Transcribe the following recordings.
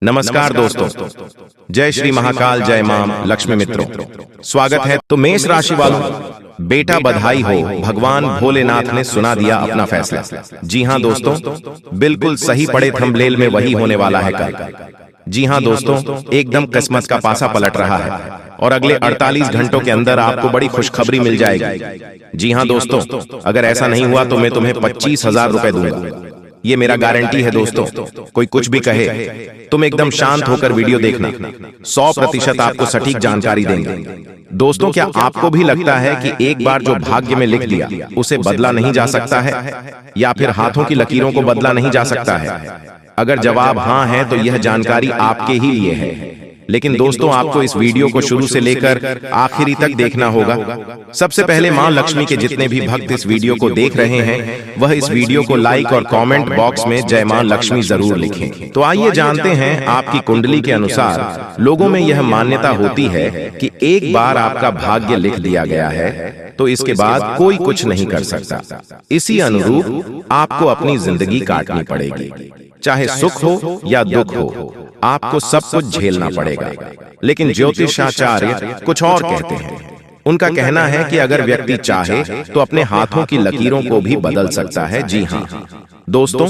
नमस्कार दोस्तों, जय श्री महाकाल, जय मां लक्ष्मी। मित्रों, स्वागत है। तो मेष राशि वालों, बेटा बधाई हो, भगवान भोलेनाथ ने सुना दिया अपना फैसला। जी हां दोस्तों, बिल्कुल सही पड़े थंबनेल में वही होने वाला है कल। जी हां दोस्तों, एकदम किस्मत का पासा पलट रहा है और अगले 48 घंटों के अंदर आपको बड़ी खुशखबरी मिल जाएगी। जी हां दोस्तों, अगर ऐसा नहीं हुआ तो मैं तुम्हें 25,000 रुपए दूंगा। ये मेरा गारंटी है दोस्तों। कोई कुछ भी कहे, तुम एकदम शांत होकर वीडियो देखना, 100% आपको सटीक जानकारी देंगे। दोस्तों, क्या आपको भी लगता है कि एक बार जो भाग्य में लिख दिया उसे बदला नहीं जा सकता है, या फिर हाथों की लकीरों को बदला नहीं जा सकता है? अगर जवाब हाँ है तो यह जानकारी आपके ही लिए है। लेकिन दोस्तों, आपको इस वीडियो को शुरू से लेकर आखिरी तक देखना होगा। सबसे पहले मां लक्ष्मी के जितने भी भक्त इस वीडियो को देख रहे हैं, वह इस वीडियो को लाइक और कमेंट बॉक्स में जय मां लक्ष्मी जरूर लिखें। तो आइए जानते हैं, आपकी कुंडली के अनुसार लोगों में यह मान्यता होती है कि एक बार आपका भाग्य लिख दिया गया है तो इसके बाद कोई कुछ नहीं कर सकता। इसी अनुरूप आपको अपनी जिंदगी काटनी पड़ेगी, चाहे सुख हो या दुख हो, आपको सब कुछ झेलना पड़ेगा। लेकिन ज्योतिषाचार्य कुछ और कहते हैं। उनका कहना है कि अगर व्यक्ति चाहे तो अपने हाथों की लकीरों को भी बदल सकता है। जी हाँ दोस्तों,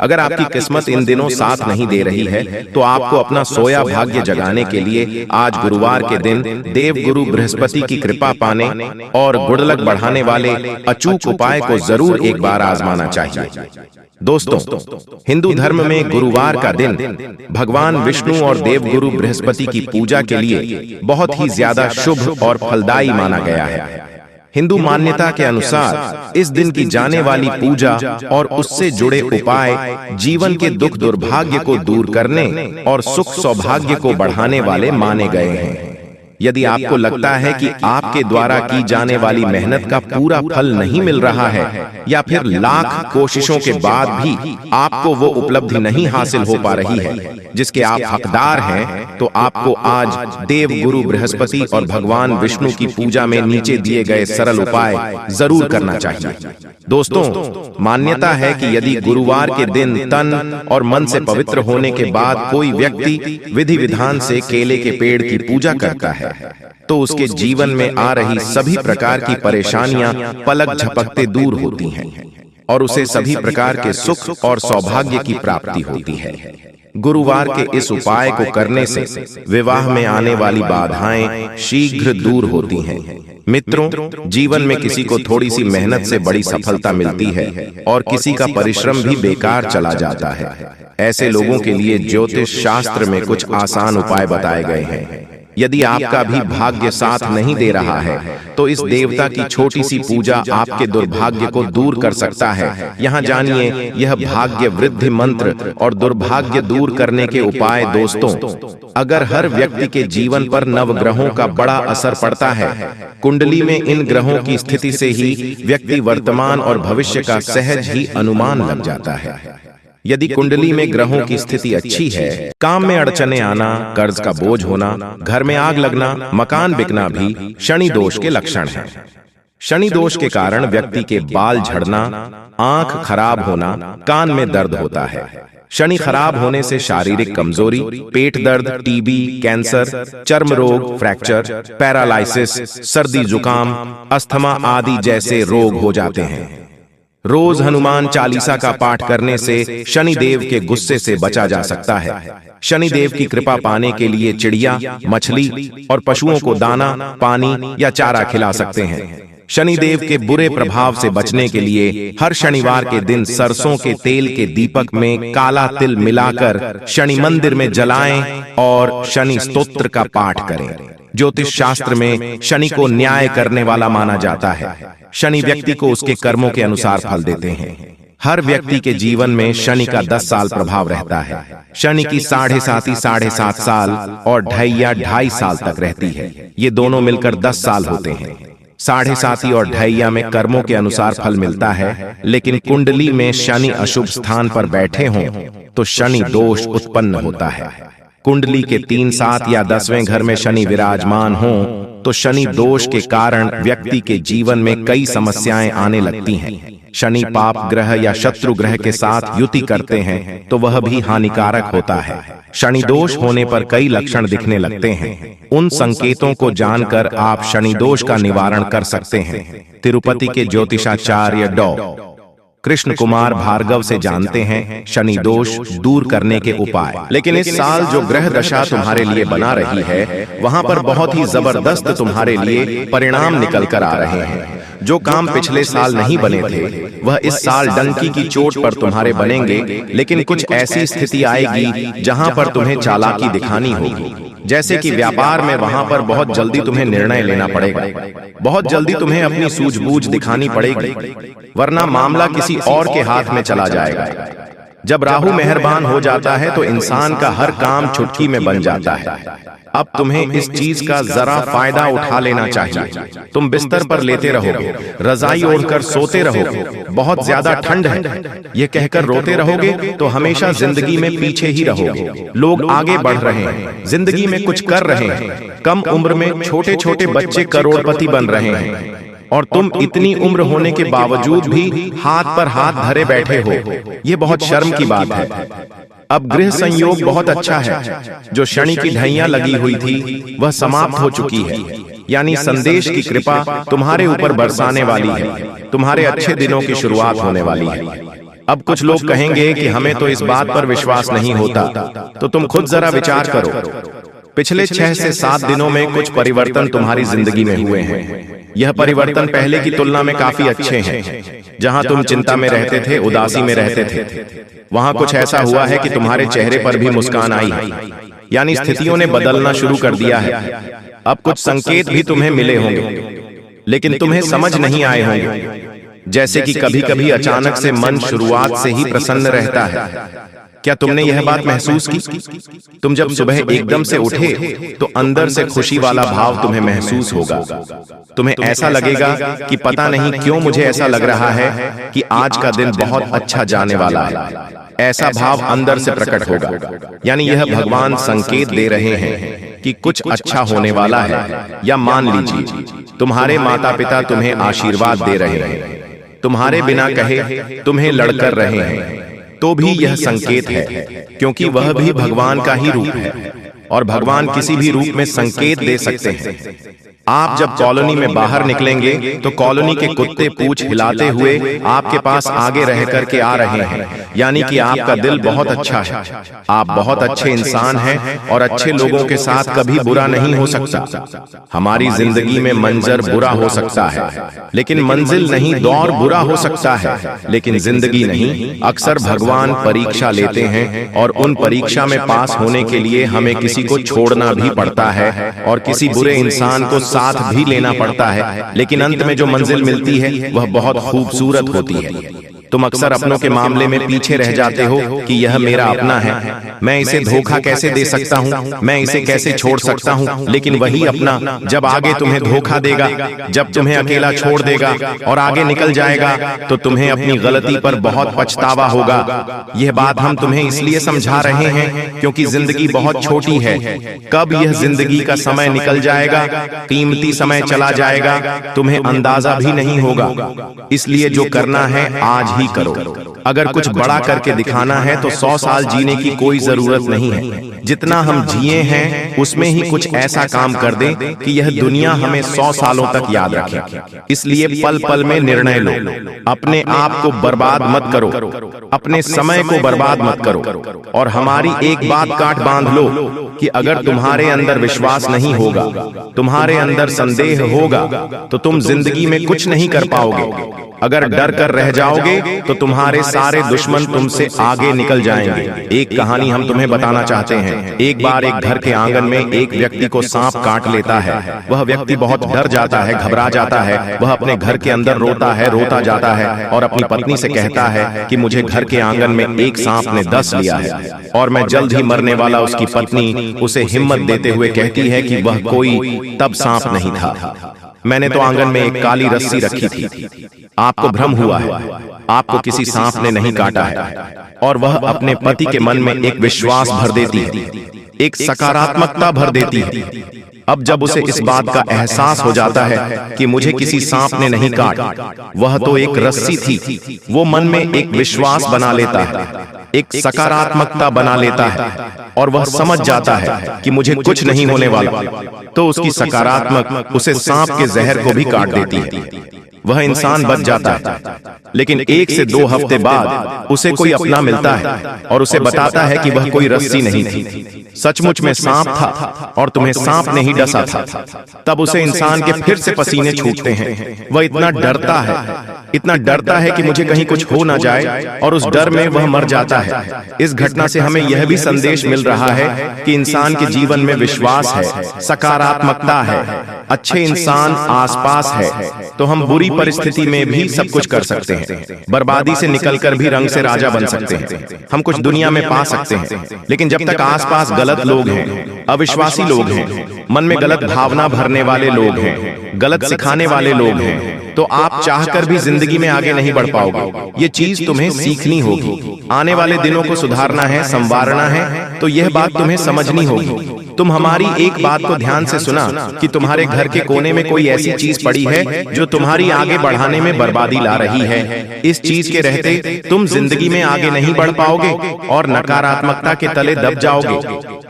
अगर आपकी किस्मत इन दिनों साथ नहीं दे रही है तो आपको अपना सोया भाग्य जगाने के लिए आज गुरुवार के दिन देव गुरु बृहस्पति की कृपा पाने और गुडलक बढ़ाने वाले अचूक उपाय को जरूर एक बार आजमाना चाहिए। दोस्तों, हिंदू धर्म में गुरुवार का दिन भगवान विष्णु और देव गुरु बृहस्पति की पूजा के लिए बहुत ही ज्यादा शुभ और फलदायी माना गया है। हिंदू मान्यता के अनुसार इस दिन की जाने वाली पूजा और उससे जुड़े उपाय जीवन के दुख दुर्भाग्य को दूर करने और सुख सौभाग्य को बढ़ाने वाले माने गए हैं। यदि आपको लगता है कि आपके द्वारा की जाने वाली मेहनत का पूरा फल नहीं मिल रहा है, या फिर लाख कोशिशों के बाद भी आपको वो उपलब्धि नहीं हासिल हो पा रही है जिसके आप हकदार हैं, तो आपको आज देव गुरु बृहस्पति और भगवान विष्णु की पूजा में नीचे दिए गए सरल उपाय जरूर करना चाहिए। दोस्तों, मान्यता है कि यदि गुरुवार के दिन तन और मन से पवित्र होने के बाद कोई व्यक्ति विधि विधान से केले के पेड़ की पूजा करता है तो उसके जीवन में आ रही सभी प्रकार की परेशानियां पलक झपकते दूर होती हैं और उसे सभी प्रकार के सुख और सौभाग्य की प्राप्ति होती है। गुरुवार के इस उपाय को करने से विवाह में आने वाली बाधाएं शीघ्र दूर होती हैं। मित्रों, जीवन में किसी को थोड़ी सी मेहनत से बड़ी सफलता मिलती है और किसी का परिश्रम भी बेकार चला जाता है। ऐसे लोगों के लिए ज्योतिष शास्त्र में कुछ आसान उपाय बताए गए हैं। यदि आपका भी भाग्य साथ नहीं दे रहा है तो इस देवता की छोटी सी पूजा आपके दुर्भाग्य को दूर कर सकता है। यहाँ जानिए यह भाग्य वृद्धि मंत्र और दुर्भाग्य दूर करने के उपाय। दोस्तों, अगर हर व्यक्ति के जीवन पर नवग्रहों का बड़ा असर पड़ता है, कुंडली में इन ग्रहों की स्थिति से ही व्यक्ति वर्तमान और भविष्य का सहज ही अनुमान लग जाता है। यदि कुंडली में ग्रहों की स्थिति अच्छी है, काम में अड़चने आना, कर्ज का बोझ होना, घर में आग लगना, मकान बिकना भी शनि दोष के लक्षण हैं। शनि दोष के कारण व्यक्ति के बाल झड़ना, आंख खराब होना, कान में दर्द होता है। शनि खराब होने से शारीरिक कमजोरी, पेट दर्द, टीबी, कैंसर, चर्म रोग, फ्रैक्चर, पैरालाइसिस, सर्दी जुकाम, अस्थमा आदि जैसे रोग हो जाते हैं। रोज हनुमान चालीसा का पाठ करने से शनि देव के गुस्से से बचा जा सकता है। शनि देव की कृपा पाने के लिए चिड़िया, मछली और पशुओं को दाना, पानी या चारा खिला सकते हैं। शनि देव के बुरे प्रभाव से बचने के लिए हर शनिवार के दिन सरसों के तेल के दीपक में काला तिल मिलाकर शनि मंदिर में जलाएं और शनि स्तोत्र का पाठ करें। ज्योतिष शास्त्र में शनि को न्याय करने वाला माना जाता है। शनि व्यक्ति को उसके कर्मों के अनुसार फल देते हैं। हर व्यक्ति के जीवन में शनि का 10 साल प्रभाव रहता है। शनि की 7.5 साल और 2.5 साल तक रहती है। ये दोनों मिलकर 10 साल होते हैं। 7.5 और 2.5 में कर्मों के अनुसार फल मिलता है, लेकिन कुंडली में शनि अशुभ स्थान पर बैठे हों तो शनि दोष उत्पन्न होता है। कुंडली के 3, 7 या 10वें घर में शनि विराजमान हो तो शनि दोष के कारण व्यक्ति के जीवन में कई समस्याएं आने लगती हैं। शनि पाप ग्रह या शत्रु ग्रह के साथ युति करते हैं तो वह भी हानिकारक होता है। शनि दोष होने पर कई लक्षण दिखने लगते हैं। उन संकेतों को जानकर आप शनि दोष का निवारण कर सकते हैं। तिरुपति के ज्योतिषाचार्य डॉ. कृष्ण कुमार भार्गव से जानते हैं शनि दोष दूर करने के उपाय। लेकिन इस साल जो ग्रह दशा तुम्हारे लिए बना रही है, वहां पर बहुत ही जबरदस्त तुम्हारे लिए परिणाम निकल कर आ रहे हैं। जो काम पिछले साल नहीं बने थे, वह इस साल डंकी की चोट पर तुम्हारे बनेंगे। लेकिन कुछ ऐसी स्थिति आएगी जहां पर तुम्हें चालाकी दिखानी होगी। जैसे कि व्यापार में, वहां पर बहुत जल्दी तुम्हें निर्णय लेना पड़ेगा। बहुत जल्दी तुम्हें अपनी सूझबूझ दिखानी पड़ेगी, वरना मामला किसी और के हाथ में चला जाएगा। जब राहु मेहरबान हो जाता है तो इंसान का हर काम चुटकी में बन जाता है। अब तुम्हें इस चीज का जरा फायदा उठा लेना चाहिए। तुम बिस्तर पर लेटे रहोगे, रजाई ओढ़कर सोते रहोगे, बहुत ज्यादा ठंड है ये कहकर रोते रहोगे तो हमेशा जिंदगी में पीछे ही रहोगे। लोग आगे बढ़ रहे हैं, जिंदगी में कुछ कर रहे हैं। कम उम्र में छोटे छोटे बच्चे करोड़पति बन रहे हैं और तुम इतनी उम्र होने के बावजूद भी हाथ पर हाथ धरे बैठे हो। ये बहुत शर्म की बात है। अब गृह संयोग बहुत अच्छा है। जो शनि की ढैया लगी हुई थी वह समाप्त हो चुकी है, यानी संदेश की कृपा तुम्हारे ऊपर बरसाने वाली है। तुम्हारे अच्छे दिनों की शुरुआत होने वाली है। अब कुछ लोग कहेंगे कि हमें तो इस बात पर विश्वास नहीं होता, तो तुम खुद जरा विचार करो। पिछले 6 से 7 दिनों में कुछ परिवर्तन तुम्हारी जिंदगी में हुए हैं। यह परिवर्तन पहले की तुलना में काफी अच्छे हैं। जहां तुम चिंता में रहते थे, उदासी में रहते थे, वहां कुछ ऐसा हुआ है कि तुम्हारे चेहरे पर भी मुस्कान आई है, यानी स्थितियों ने बदलना शुरू कर दिया है। अब कुछ संकेत भी तुम्हें मिले होंगे, लेकिन तुम्हें समझ नहीं आए होंगे। जैसे कि कभी कभी अचानक से मन शुरुआत से ही प्रसन्न रहता है। क्या तुमने यह बात महसूस की? तुम जब सुबह एकदम से उठे तो अंदर से खुशी वाला भाव तुम्हें महसूस होगा। तुम्हें ऐसा लगेगा कि पता नहीं क्यों मुझे ऐसा लग रहा है कि आज का दिन बहुत अच्छा जाने वाला है। ऐसा भाव अंदर से प्रकट होगा, यानी यह भगवान संकेत दे रहे हैं कि कुछ अच्छा होने वाला है। या मान लीजिए तुम्हारे माता पिता तुम्हें आशीर्वाद दे रहे हैं, तुम्हारे बिना कहे तुम्हें लड़कर रहे हैं, तो भी यह संकेत है, क्योंकि वह भी भगवान का ही रूप है और भगवान किसी भी रूप में संकेत दे सकते हैं। आप जब कॉलोनी में बाहर निकलेंगे तो कॉलोनी के कुत्ते पूंछ हिलाते हुए आपके पास आगे रह करके आ रहे हैं, यानी कि आपका दिल बहुत अच्छा है। आप बहुत अच्छे इंसान हैं और अच्छे लोगों के साथ कभी बुरा नहीं हो सकता। हमारी जिंदगी में मंजर बुरा हो सकता है, लेकिन मंजिल नहीं। दौर बुरा हो सकता है, लेकिन जिंदगी नहीं। अक्सर भगवान परीक्षा लेते हैं और उन परीक्षा में पास होने के लिए हमें किसी को छोड़ना भी पड़ता है और किसी बुरे इंसान को साथ भी लेना पड़ता है, लेकिन अंत में जो मंजिल मिलती है वह बहुत खूबसूरत होती है। तुम अक्सर अपनों के मामले में पीछे रह जाते हो कि यह मेरा अपना है, मैं इसे धोखा कैसे दे सकता हूँ, मैं इसे कैसे छोड़ सकता हूँ। लेकिन वही अपना जब आगे तुम्हें धोखा देगा, जब तुम्हें अकेला छोड़ देगा और आगे निकल जाएगा, तो तुम्हें अपनी गलती पर बहुत पछतावा होगा। यह बात हम तुम्हें इसलिए समझा रहे हैं क्योंकि जिंदगी बहुत छोटी है। कब यह जिंदगी का समय निकल जाएगा, कीमती समय चला जाएगा, तुम्हें अंदाजा भी नहीं होगा। इसलिए जो करना है आज ही करो। अगर कुछ बड़ा करके दिखाना है तो 100 साल जीने की कोई जरूरत नहीं है। जितना हम जिए हैं उसमें ही कुछ ऐसा काम कर दें कि यह दुनिया हमें 100 सालों तक याद रखे। इसलिए पल पल में निर्णय लो। अपने आप को बर्बाद मत करो, अपने समय को बर्बाद मत करो। और हमारी एक बात काट बांध लो कि अगर तुम्हारे अंदर विश्वास नहीं होगा, तुम्हारे अंदर संदेह होगा, तो तुम जिंदगी में कुछ नहीं कर पाओगे। अगर डर कर रह जाओगे तो तुम्हारे सारे दुश्मन तुमसे आगे निकल जाएंगे। एक कहानी हम तुम्हें बताना चाहते हैं। एक बार एक घर के आंगन में एक व्यक्ति को सांप काट लेता है। वह व्यक्ति बहुत डर जाता है, घबरा जाता है। वह अपने घर के अंदर रोता जाता है और अपनी पत्नी से कहता है कि मुझे घर के आंगन में एक सांप ने डस लिया है और मैं जल्द ही मरने वाला। उसकी पत्नी उसे हिम्मत देते हुए कहती है कि वह कोई तब सांप नहीं था, मैंने तो आंगन में एक काली रस्सी रखी थी। आपको भ्रम हुआ है, आपको किसी सांप ने नहीं काटा है। और वह अपने पति के मन में एक विश्वास भर देती है, एक सकारात्मकता भर देती है। अब जब उसे इस बात का एहसास हो जाता है कि मुझे किसी सांप ने नहीं काटा, वह तो एक रस्सी थी, वो मन में एक विश्वास बना लेता है, एक सकारात्मकता बना लेता है, और वह समझ जाता है कि मुझे कुछ नहीं होने वाला, तो उसकी सकारात्मक उसे सांप के जहर को भी काट देती है। वह इंसान बच जाता है। लेकिन 1 से 2 हफ्ते बाद उसे कोई अपना मिलता है और उसे बताता है कि वह कोई रस्सी नहीं थी, सचमुच में सांप था और तुम्हें सांप ने ही डसा था। तब उसे इंसान के फिर से पसीने छूटते हैं। वह इतना डरता है कि मुझे कहीं कुछ हो ना जाए, और उस डर में वह मर जाता है। इस घटना से हमें यह भी संदेश मिल रहा है कि इंसान के जीवन में विश्वास है, सकारात्मकता है, अच्छे इंसान आसपास है, तो हम बुरी परिस्थिति में भी सब कुछ कर सकते हैं। बर्बादी से निकलकर भी रंग से राजा बन सकते हैं। हम कुछ दुनिया में पा सकते हैं, लेकिन जब तक आसपास गलत लोग हैं, अविश्वासी लोग हैं, मन में गलत भावना भरने वाले लोग हैं, गलत सिखाने वाले लोग हैं, तो आप चाहकर भी जिंदगी में आगे नहीं बढ़ पाओगे। ये चीज तुम्हें सीखनी होगी। आने वाले दिनों को सुधारना है, संवारना है, तो यह बात तुम्हें समझनी होगी। तुम हमारी एक बात को ध्यान से सुना कि तुम्हारे घर के कोने में कोई ऐसी चीज पड़ी है जो तुम्हारी आगे बढ़ाने में बर्बादी ला रही है। इस चीज के रहते तुम जिंदगी में आगे नहीं बढ़ पाओगे और नकारात्मकता के तले दब जाओगे।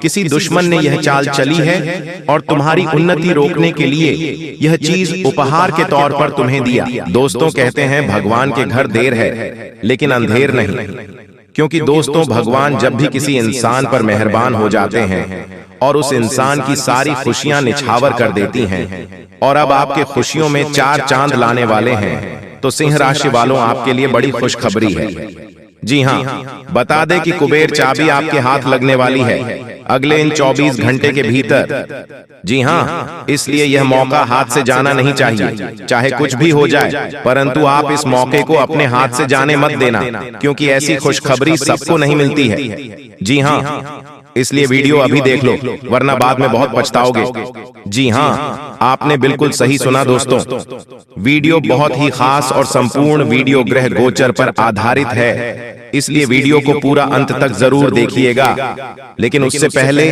किसी दुश्मन ने यह चाल चली है और तुम्हारी उन्नति रोकने के लिए यह चीज उपहार के तौर पर तुम्हें दिया। दोस्तों कहते हैं भगवान के घर देर है लेकिन अंधेर नहीं, क्योंकि दोस्तों भगवान जब भी किसी इंसान पर मेहरबान हो जाते हैं और उस इंसान की सारी खुशियां निछावर कर देती हैं, और अब आपके खुशियों में 4 चांद लाने वाले हैं, तो सिंह राशि वालों आपके लिए बड़ी खुशखबरी है। जी हाँ, बता दें कि कुबेर चाबी आपके हाथ लगने वाली है अगले इन 24 घंटे के भीतर। जी हाँ, इसलिए यह मौका हाथ से जाना नहीं चाहिए, चाहे कुछ भी हो जाए, परंतु आप इस मौके को अपने हाथ से जाने मत देना, क्योंकि ऐसी खुशखबरी सबको नहीं मिलती है। जी हाँ, इसलिए वीडियो अभी देख लो, वरना बाद में बहुत पछताओगे। जी हाँ, आपने बिल्कुल सही सुना दोस्तों। वीडियो बहुत ही खास और संपूर्ण वीडियो ग्रह गोचर पर आधारित है, इसलिए वीडियो को पूरा अंत तक जरूर देखिएगा। लेकिन उससे पहले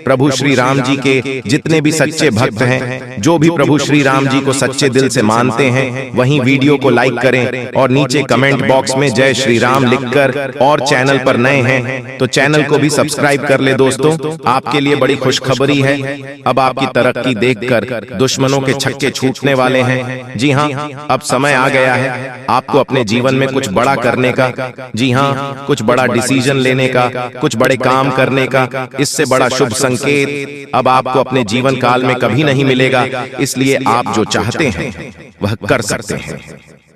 प्रभु श्री राम जी के जितने भी सच्चे भक्त हैं, जो भी प्रभु श्री राम जी को सच्चे दिल से मानते हैं, वहीं वीडियो को लाइक करें और नीचे कमेंट बॉक्स में जय श्री राम लिखकर, और चैनल पर नए हैं तो चैनल को भी सब्सक्राइब कर ले दोस्तों। आपके लिए बड़ी खुशखबरी है, अब आपकी तरक्की देखकर दुश्मनों के छक्के छूटने वाले हैं। जी हाँ, अब समय आ गया है आपको अपने जीवन में कुछ बड़ा करने का। जी हाँ, कुछ बड़ा डिसीजन लेने का, कुछ बड़े काम करने का। इससे बड़ा शुभ संकेत अब आपको अपने जीवन काल में कभी नहीं मिलेगा। इसलिए आप जो चाहते हैं वह कर सकते हैं,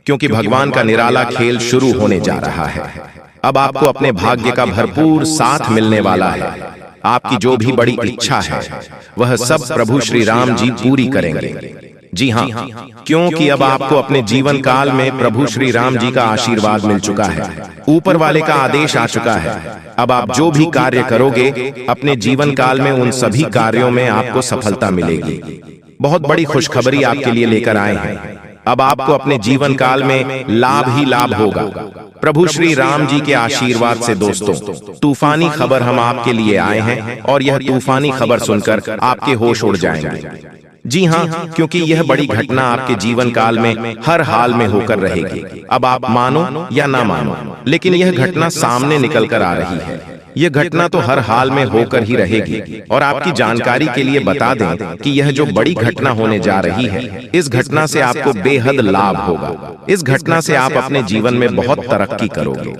क्योंकि भगवान का निराला खेल शुरू होने जा रहा है। अब आपको अपने भाग्य का भरपूर साथ मिलने वाला है। आपकी जो भी बड़ी इच्छा है वह सब प्रभु श्री राम जी पूरी करेंगे। जी हाँ, क्योंकि अब आपको अपने जीवन काल में प्रभु श्री राम जी का आशीर्वाद मिल चुका है, ऊपर वाले का आदेश आ चुका है। अब आप जो भी कार्य करोगे अपने जीवन काल में, उन सभी कार्यों में आपको सफलता मिलेगी। बहुत बड़ी खुशखबरी आपके लिए लेकर आए हैं। अब आपको अपने जीवन काल में लाभ ही लाभ होगा प्रभु श्री राम जी के आशीर्वाद से। दोस्तों, तूफानी खबर हम आपके लिए आए हैं, और यह तूफानी खबर सुनकर आपके होश उड़ जाएंगे। जी हाँ, क्योंकि यह बड़ी घटना आपके जीवन काल में हर हाल में होकर रहेगी। अब आप मानो या ना मानो, लेकिन यह घटना सामने निकल कर आ रही है। यह घटना तो हर हाल में होकर ही रहेगी। और आपकी जानकारी के लिए बता दें कि यह जो बड़ी घटना होने जा रही है, इस घटना से आपको बेहद लाभ होगा। इस घटना से आप अपने जीवन में बहुत तरक्की करोगे।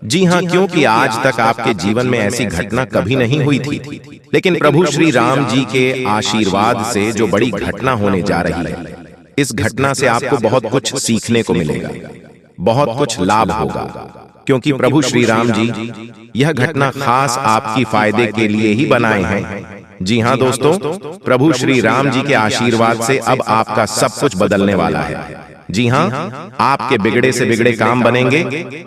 जी हाँ, क्योंकि आज तक आपके जीवन में ऐसी घटना कभी नहीं हुई थी, लेकिन प्रभु श्री राम जी के आशीर्वाद से जो बड़ी घटना होने जा रही है, इस घटना से आपको बहुत कुछ सीखने को मिलेगा, बहुत कुछ लाभ होगा, क्योंकि प्रभु श्री राम जी यह घटना खास आपकी फायदे के लिए ही बनाए हैं। जी हाँ दोस्तों, प्रभु श्री राम जी के आशीर्वाद से अब आपका सब कुछ बदलने वाला है। जी हाँ, आपके बिगड़े से बिगड़े काम बनेंगे,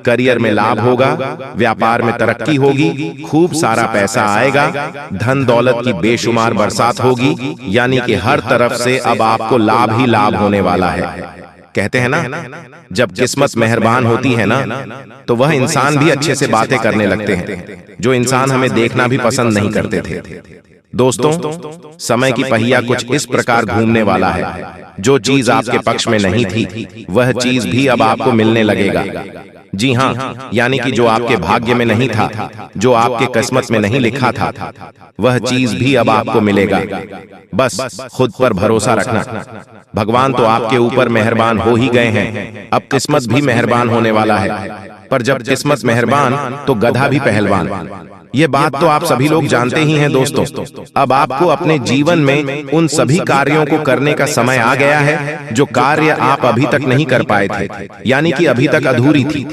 करियर में लाभ होगा, व्यापार में तरक्की होगी, खूब सारा पैसा आएगा, धन दौलत की बेशुमार बरसात होगी, यानी कि हर तरफ से अब आपको लाभ ही लाभ होने वाला है। कहते हैं ना, जब किस्मत मेहरबान होती है ना, तो वह इंसान भी अच्छे से बातें करने लगते हैं, जो इंसान हमें देखना भी पसंद नहीं करते थे। दोस्तों, समय की पहिया कुछ इस प्रकार घूमने वाला है, जो चीज आपके पक्ष में नहीं थी वह चीज भी अब आपको मिलने लगेगा। जी हाँ, यानी कि जो आपके भाग्य में नहीं था, जो आपके किस्मत में नहीं लिखा था, वह चीज भी अब आपको मिलेगा। बस खुद पर भरोसा रखना। भगवान तो आपके ऊपर मेहरबान हो ही गए हैं, अब किस्मत भी मेहरबान होने वाला है। पर जब किस्मत मेहरबान तो गधा भी पहलवान। ये बात तो आप सभी लोग जानते ही हैं दोस्तों। अब आपको अपने जीवन में उन सभी कार्यों को करने का समय आ गया है जो कार्य आप अभी तक नहीं कर पाए थे, यानी कि अभी तक अधूरी थी।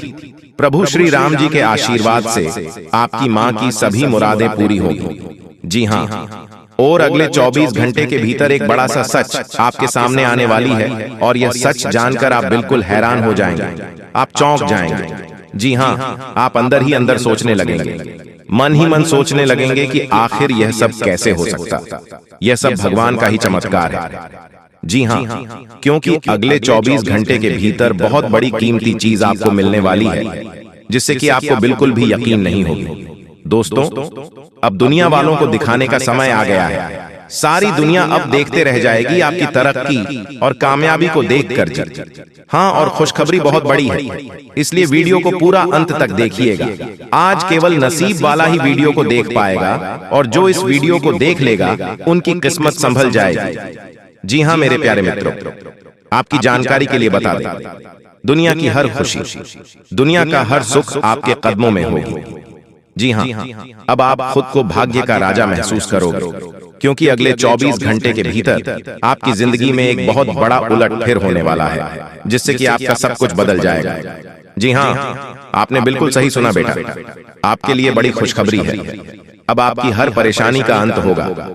प्रभु श्री राम जी के आशीर्वाद से आपकी माँ की सभी मुरादें पूरी होगी। जी हाँ, और अगले 24 घंटे के भीतर एक बड़ा सा सच आपके सामने आने वाली है, और यह सच जानकर आप बिल्कुल हैरान हो जाएंगे, आप चौंक जाएंगे। जी हाँ, आप अंदर ही अंदर सोचने लगेंगे, मन ही मन सोचने लगेंगे कि आखिर यह सब कैसे हो सकता, यह सब भगवान का ही चमत्कार है। जी हाँ, क्योंकि अगले 24 घंटे के भीतर बहुत बड़ी कीमती चीज आपको मिलने वाली है, जिससे कि आपको बिल्कुल भी यकीन नहीं होगी। दोस्तों, अब दुनिया वालों को दिखाने का समय आ गया है। सारी दुनिया अब देखते रह जाएगी आपकी तरक्की और कामयाबी को देखकर। हाँ, और खुशखबरी बहुत बड़ी है, इसलिए वीडियो को पूरा अंत तक देखिएगा। आज केवल नसीब वाला ही वीडियो को देख पाएगा, और जो इस वीडियो को देख लेगा उनकी किस्मत संभल जाएगी। जी हाँ मेरे प्यारे मित्रों, आपकी जानकारी के लिए बता दें, दुनिया की हर खुशी, दुनिया का हर सुख आपके कदमों में होगी। जी हाँ, अब आप खुद को भाग्य का राजा महसूस करोगे, क्योंकि अगले 24 घंटे के भीतर आपकी जिंदगी में एक बहुत बड़ा उलटफेर होने वाला है, जिससे कि आपका सब कुछ बदल जाएगा। जी हाँ, आपने बिल्कुल सही सुना बेटा, आपके लिए बड़ी खुशखबरी है। अब आपकी हर परेशानी का अंत होगा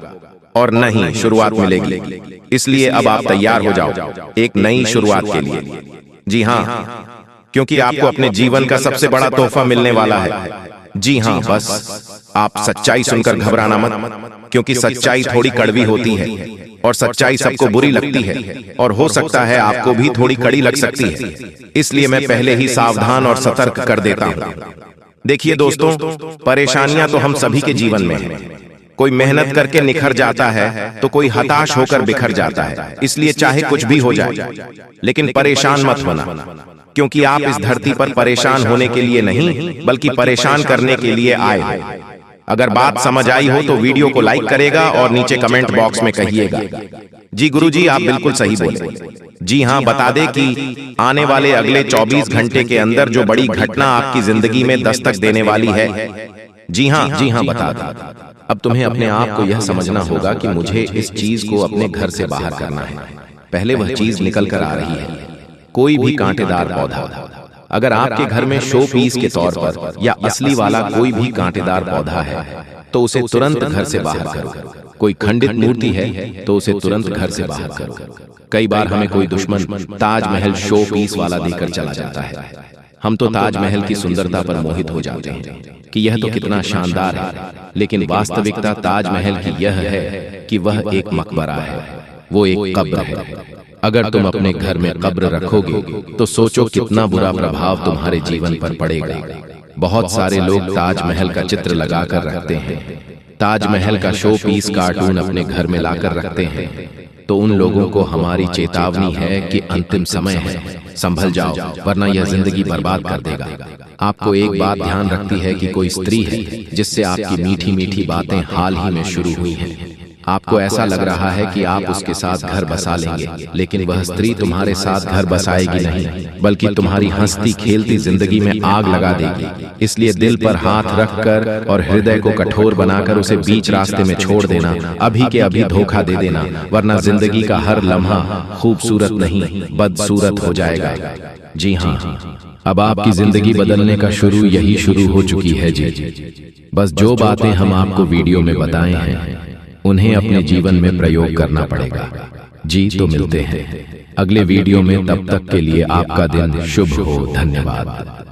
और नई शुरुआत मिलेगी। इसलिए अब आप तैयार हो जाओ एक नई शुरुआत के लिए। जी हाँ, क्योंकि आपको अपने जीवन का सबसे बड़ा तोहफा मिलने वाला है। जी हाँ, बस आप सच्चाई सुनकर घबराना मत, क्योंकि सच्चाई थोड़ी कड़वी होती है, और सच्चाई सबको बुरी लगती है, और हो सकता है आपको भी थोड़ी कड़ी लग सकती है। इसलिए मैं पहले ही सावधान और सतर्क कर देता हूँ। देखिए दोस्तों, परेशानियां तो हम सभी के जीवन में हैं। कोई मेहनत करके निखर जाता है तो कोई हताश होकर बिखर जाता है। इसलिए चाहे कुछ भी हो जाए, लेकिन परेशान मत होना, क्योंकि आप इस धरती पर परेशान होने के लिए नहीं, बल्कि परेशान करने के लिए आए हो। अगर बात समझ आई हो तो वीडियो को लाइक करेगा और नीचे कमेंट बॉक्स में कहिएगा, जी गुरुजी आप बिल्कुल सही बोले। जी हाँ, बता दें कि आने वाले अगले 24 घंटे के अंदर जो बड़ी घटना आपकी जिंदगी में दस्तक देने वाली है। जी हाँ बता दें। अब तुम्हें अपने आप को यह समझना होगा कि मुझे इस चीज को अपने घर से बाहर करना है। पहले वह चीज निकल कर आ रही है, कोई भी कांटेदार पौधा। अगर आपके घर में शो पीस के तौर पर या असली वाला कोई भी कांटेदार पौधा है तो उसे तुरंत घर से बाहर करो। कोई खंडित मूर्ति है तो उसे तुरंत घर से बाहर करो। कई बार हमें कोई दुश्मन ताजमहल शो पीस वाला देकर चला जाता है। हम तो ताजमहल की सुंदरता पर मोहित हो जाते हैं कि यह तो कितना शानदार है, लेकिन वास्तविकता ताजमहल की यह है कि वह एक मकबरा है, वो एक कब्र है। अगर तुम अपने घर में कब्र रखोगे तो सोचो कितना बुरा प्रभाव तुम्हारे जीवन पर पड़ेगा। बहुत सारे लोग ताजमहल का चित्र लगाकर रखते हैं, ताजमहल का शो पीस कार्टून अपने घर में लाकर रखते हैं। तो उन लोगों को हमारी चेतावनी है कि अंतिम समय है, संभल जाओ, वरना यह जिंदगी बर्बाद कर देगा। आपको एक बात ध्यान रखती है कि कोई स्त्री है जिससे आपकी मीठी मीठी बातें हाल ही में शुरू हुई हैं। आपको ऐसा लग रहा है कि आप उसके साथ घर बसा लेंगे, लेकिन वह स्त्री तुम्हारे साथ घर बसाएगी नहीं, बल्कि तुम्हारी हंसती खेलती जिंदगी में आग लगा देगी। इसलिए दिल पर हाथ रखकर और हृदय को कठोर बनाकर उसे बीच रास्ते में छोड़ देना, अभी के अभी धोखा दे देना, वरना जिंदगी का हर लम्हा खूबसूरत नहीं बदसूरत हो जाएगा। जी हाँ, अब आपकी जिंदगी बदलने का यही शुरू हो चुकी है जी। बस जो बातें हम आपको वीडियो में बताए हैं उन्हें अपने जीवन में प्रयोग करना पड़ेगा। जी तो मिलते हैं अगले वीडियो में, तब तक के लिए आपका दिन शुभ हो। धन्यवाद।